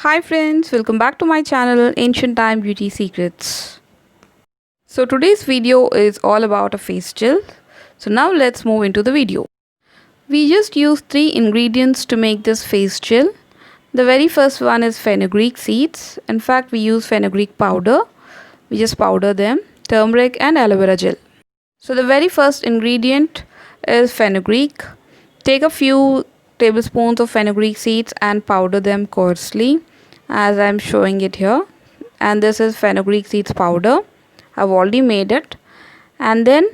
Hi friends, welcome back to my channel Ancient Time Beauty Secrets. So today's video is all about a face gel. So now let's move into the video. We just use 3 ingredients to make this face gel. The very first one is fenugreek seeds. In fact, we use fenugreek powder. We just powder them, turmeric and aloe-vera gel. So the very first ingredient is fenugreek. Take a few tablespoons of fenugreek seeds and powder them coarsely as I'm showing it here. And this is fenugreek seeds powder. I've already made it. And then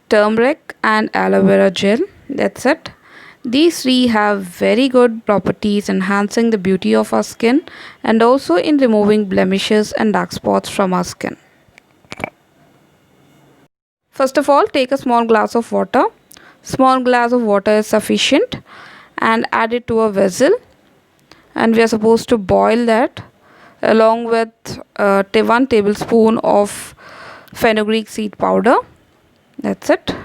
turmeric and aloe vera gel. That's it. These three have very good properties enhancing the beauty of our skin and also in removing blemishes and dark spots from our skin. First of all, take a small glass of water. Small glass of water is sufficient and add it to a vessel. And we are supposed to boil that along with 1 tablespoon of fenugreek seed powder. That's it.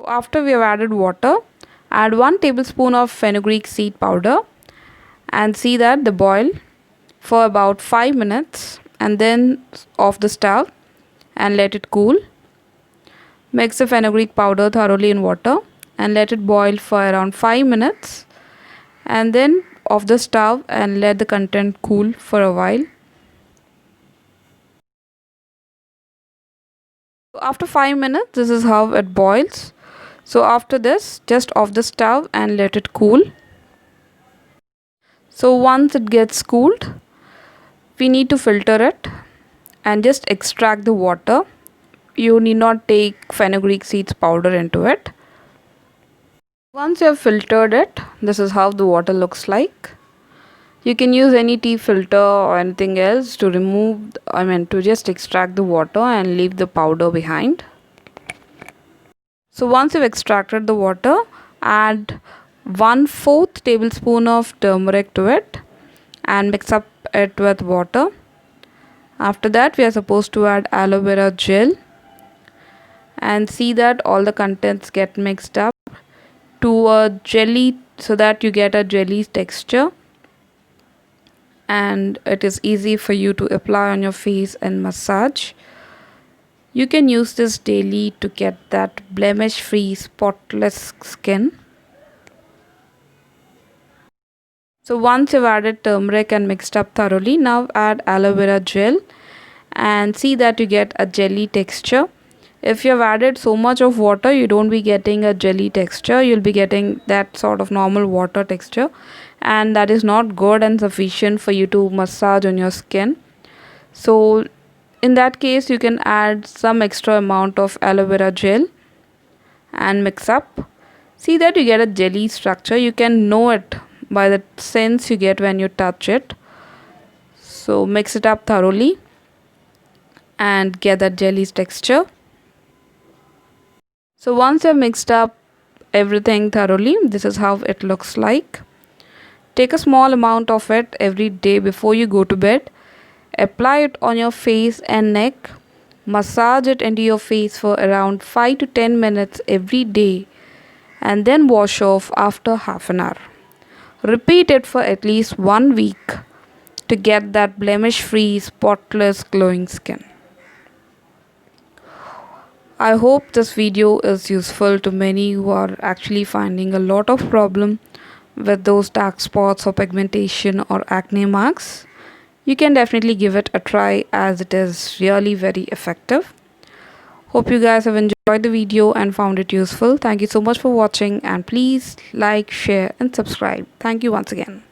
After we have added water, add 1 tablespoon of fenugreek seed powder and see that they boil for about 5 minutes and then off the stove and let it cool. Mix the fenugreek powder thoroughly in water and let it boil for around 5 minutes and then off the stove and let the content cool for a while. After 5 minutes, this is how it boils. So after this, just off the stove and let it cool. So once it gets cooled, we need to filter it and just extract the water. You need not take fenugreek seeds powder into it. Once you have filtered it, this is how the water looks like. You can use any tea filter or anything else to to just extract the water and leave the powder behind. So once you've extracted the water, add 1/4 tablespoon of turmeric to it and mix up it with water. After that, we are supposed to add aloe vera gel and see that all the contents get mixed up to a jelly so that you get a jelly texture and it is easy for you to apply on your face and massage. You can use this daily to get that blemish free spotless skin. So once you've added turmeric and mixed up thoroughly, now add aloe vera gel and see that you get a jelly texture. If you have added so much of water, you don't be getting a jelly texture. You'll be getting that sort of normal water texture and that is not good and sufficient for you to massage on your skin. So in that case, you can add some extra amount of aloe vera gel and mix up. See that you get a jelly structure. You can know it by the sense you get when you touch it. So mix it up thoroughly and get that jelly texture. So once you have mixed up everything thoroughly, this is how it looks like. Take a small amount of it every day before you go to bed. Apply it on your face and neck. Massage it into your face for around 5 to 10 minutes every day and then wash off after half an hour. Repeat it for at least 1 week to get that blemish-free, spotless, glowing skin. I hope this video is useful to many who are actually finding a lot of problem with those dark spots or pigmentation or acne marks. You can definitely give it a try as it is really very effective. Hope you guys have enjoyed the video and found it useful. Thank you so much for watching and please like, share and subscribe. Thank you once again.